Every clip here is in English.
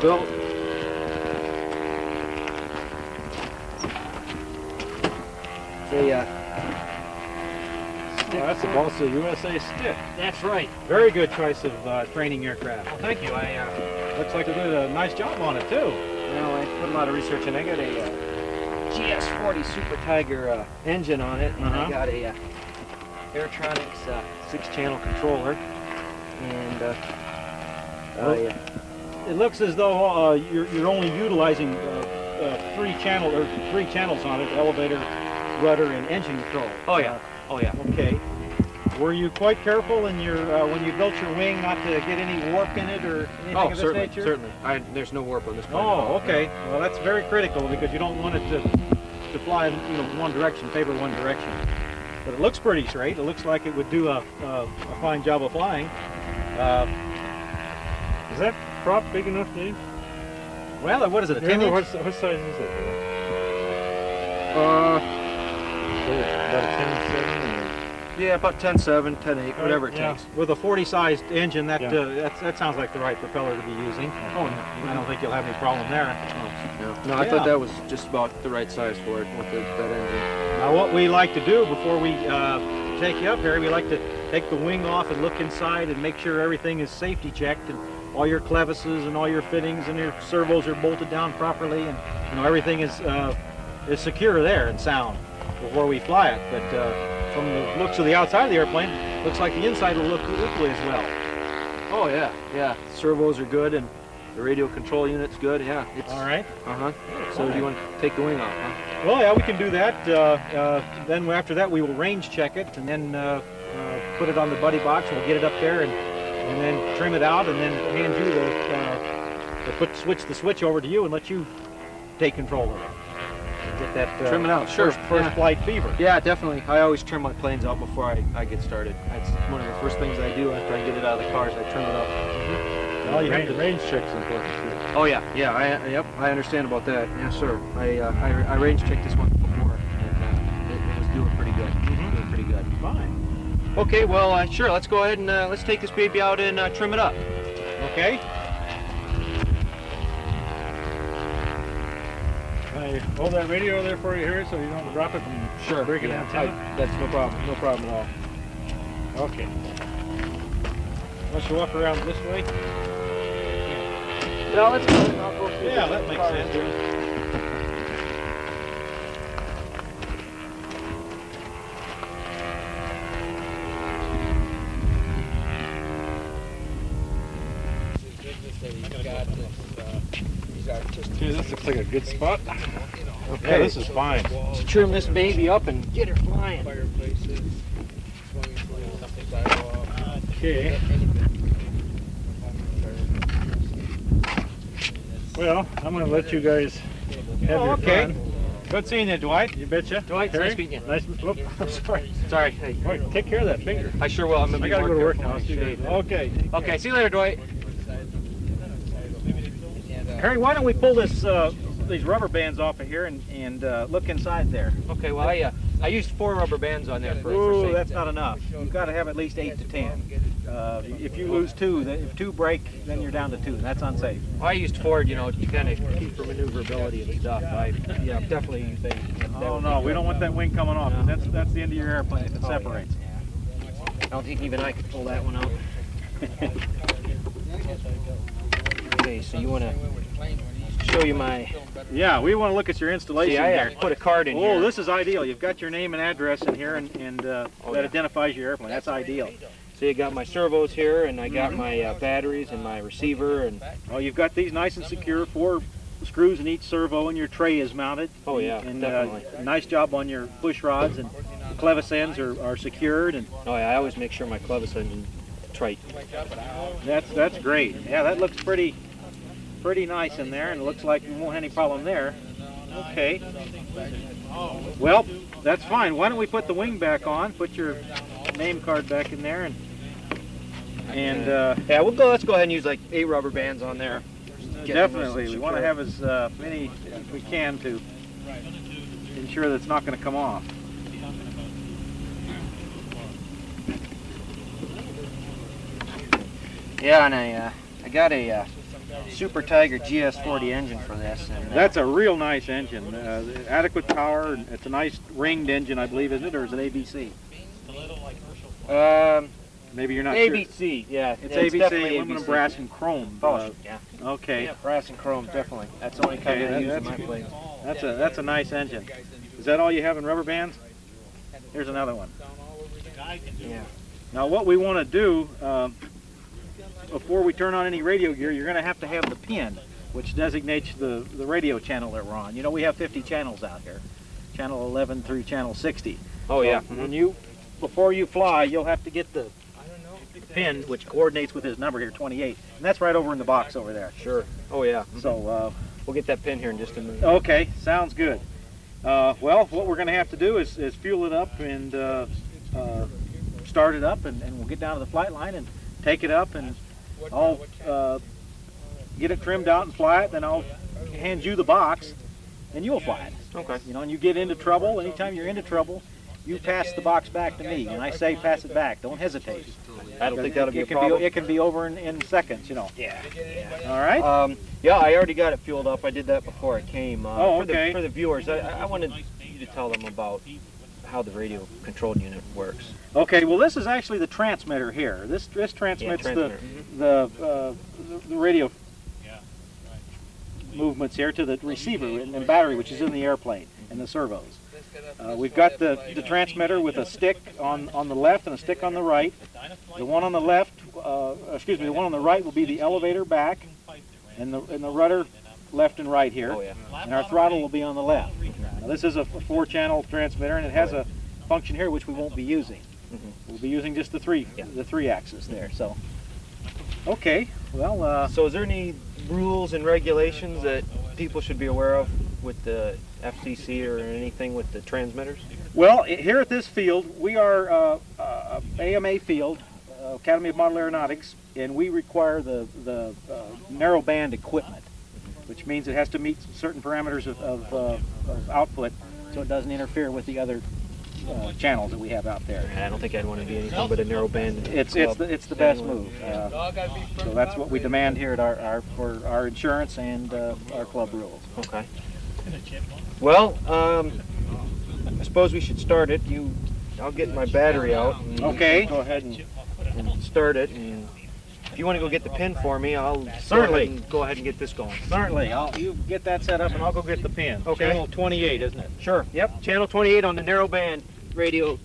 built. Oh, that's the Balsa USA stick. That's right. Very good choice of training aircraft. Well, thank you. Looks like they did a nice job on it too. Well, I put a lot of research in. I got a GS40 Super Tiger engine on it, and I got a Airtronics 6-channel controller, and it looks as though you're only utilizing three channels on it: elevator, rudder, and engine control. Oh yeah. Oh yeah. Okay. Were you quite careful in your when you built your wing not to get any warp in it or anything of this nature? Certainly. There's no warp on this plane. Oh, okay. Well, that's very critical because you don't want it to fly in one direction, favor one direction. But it looks pretty straight. It looks like it would do a fine job of flying. Is that prop big enough, Dave? Well, what is it? A 10 inch? What size is it? About a 10.7? Yeah, about 10.7, 10.8, whatever it takes. With a 40-sized engine, that sounds like the right propeller to be using. Oh, no. I don't think you'll have any problem there. No, I thought that was just about the right size for it with that engine. Now, what we like to do before we take you up here, we like to take the wing off and look inside and make sure everything is safety checked and all your clevises and all your fittings and your servos are bolted down properly, and everything is secure there and sound before we fly it. But from the looks of the outside of the airplane, looks like the inside will look equally as well. Oh yeah, yeah. Servos are good and the radio control unit's good. Yeah, it's all right. So do you want to take the wing off? Huh? Well, yeah, we can do that. Then after that, we will range check it and then put it on the buddy box. We'll get it up there and then trim it out and then hand you switch the switch over to you and let you take control of it. Get that trim it out. First flight fever. Yeah, definitely. I always trim my planes out before I get started. That's one of the first things I do after I get it out of the car is I trim it up. Well, you have the range checks important too. Oh yeah, yeah. I understand about that. Yes, sir. I range checked this one before, and it was doing pretty good. Doing pretty good. Fine. Okay, well, sure. Let's go ahead and let's take this baby out and trim it up. Okay. I hold that radio there for you here so you don't drop it and break it down. That's no problem. No problem at all. Okay. Let's walk around this way. Yeah, let's go. I'll go through. Yeah, that makes sense. Gee, this looks like a good spot. Okay, yeah, this is fine. Let's trim this baby up and get her flying. Okay. Well, I'm going to let you guys have your fun. Good seeing you, Dwight. You betcha. Dwight, nice meeting you. Nice. Whoop, I'm sorry. Sorry. Hey. Right, take care of that finger. I sure will. I'm gonna I gotta go to work now. Okay. Okay. See you later, Dwight. Harry, why don't we pull these rubber bands off of here and look inside there? Okay. Well, I used 4 rubber bands on there for Ooh, safety. that's not enough. You've got to have at least 8 to 10. If you lose 2, if 2 break, then you're down to 2. And that's unsafe. Well, I used 4, to kind of keep for maneuverability and stuff. Yeah, definitely use 8. Oh no, we don't want that wing coming off. No. That's the end of your airplane if it separates. I don't think even I could pull that one out. Okay, so you want to show you my... Yeah, we want to look at your installation. See, I put a card in here. Oh, this is ideal. You've got your name and address in here, and that identifies your airplane. That's ideal. So you got my servos here, and I got my batteries and my receiver, and... Oh, you've got these nice and secure. 4 screws in each servo, and your tray is mounted. Oh yeah, and, definitely. Nice job on your push rods, and the clevis ends are secured. And oh yeah, I always make sure my clevis ends tight. That's great. Yeah, that looks pretty nice in there, and it looks like we won't have any problem there. Okay. Well, that's fine. Why don't we put the wing back on? Put your name card back in there, and yeah, let's go ahead and use like 8 rubber bands on there. Definitely, we want to have as many as we can to ensure that it's not going to come off. Yeah, and I got a Super Tiger GS40 engine for this. And, That's a real nice engine. Adequate power. And it's a nice ringed engine, I believe, isn't it, or is it ABC? Maybe you're not sure. ABC, yeah. It's yeah, ABC, definitely aluminum, ABC. brass, and chrome. Yeah. Okay. Yeah, brass and chrome, definitely. That's the only kind I use in my place. That's a nice engine. Is that all you have in rubber bands? Here's another one. Yeah. Now what we want to do, before we turn on any radio gear, you're going to have the pin, which designates the radio channel that we're on. You know, we have 50 channels out here. Channel 11 through channel 60. Oh, yeah. When before you fly, you'll have to get the pin, which coordinates with his number here, 28. And that's right over in the box over there. Sure. Oh, yeah. So we'll get that pin here in just a minute. okay, sounds good. Well, what we're going to have to do is fuel it up and start it up, and we'll get down to the flight line and take it up, and I'll get it trimmed out and fly it. Then I'll hand you the box, and you'll fly it. Okay. You know, and you get into trouble. Anytime you're into trouble, you pass the box back to me, and I say pass it back. Don't hesitate. I don't think that'll be a problem. It can be over in seconds, you know. Yeah. All right. Yeah, I already got it fueled up. I did that before I came. Okay. For the viewers, I wanted you to tell them about how the radio control unit works. Okay. Well, this is actually the transmitter here. This transmits the radio movements here to the receiver and battery, which is in the airplane, and the servos. We've got the transmitter with a stick on the left and a stick on the right. The one on the left, the one on the right will be the elevator back, and the rudder left and right here. Oh, yeah. And our throttle will be on the left. Now, this is a 4-channel transmitter, and it has a function here which we won't be using. We'll be using just the three axis there. So, okay. Well. So, is there any rules and regulations that people should be aware of with the FCC or anything with the transmitters? Well, here at this field, we are AMA field, Academy of Model Aeronautics, and we require the narrow band equipment, which means it has to meet certain parameters of output, so it doesn't interfere with the other channels that we have out there. I don't think I'd want to be anything but a narrow band. It's the best move. So that's what we demand here at for our insurance and our club rules. Okay. Well, I suppose we should start it. I'll get my battery out. Okay. Go ahead and start it. And if you want to go get the pin for me, I'll certainly go ahead and get this going. Certainly. You get that set up, and I'll go get the pin. Okay. Channel 28, isn't it? Sure. Yep. Channel 28 on the narrow band radio.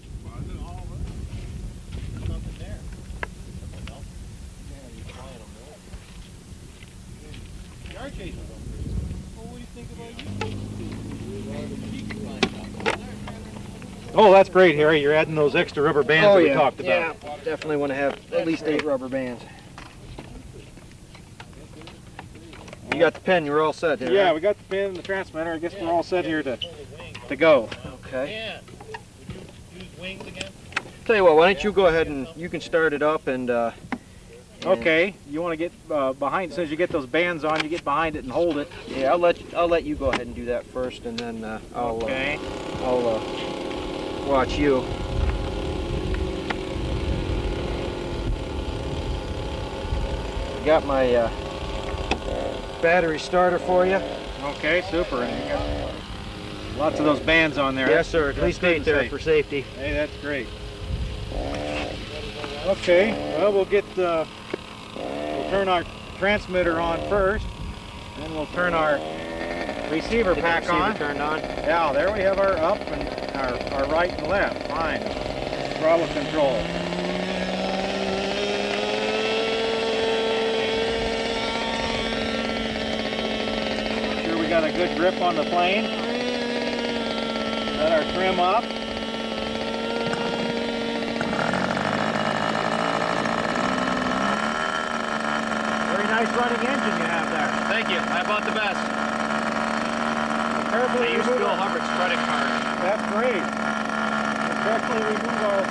Oh, that's great, Harry. You're adding those extra rubber bands that we talked about. Yeah, definitely want to have at least 8 rubber bands. You got the pin, you're all set here. Yeah, right? we got the pin and the transmitter. I guess we're all set here to go. Okay. Tell you what, why don't you go ahead and you can start it up and okay, you want to get behind, as soon as you get those bands on, you get behind it and hold it. yeah, I'll let you go ahead and do that first, and then I'll watch you. Got my battery starter for you. Okay, super. And you got lots of those bands on there. Yes, sir. At least 8 there for safety. Hey, that's great. Okay, well, we'll turn our transmitter on first, and then we'll turn our receiver pack on. Turned on. Yeah, there we have our up and our right and left. Fine. Throttle control. Make sure we got a good grip on the plane. Let our trim up. Nice running engine you have there. Thank you. I bought the best. Carefully I used Bill Hubbard's credit card. That's great. Carefully remove our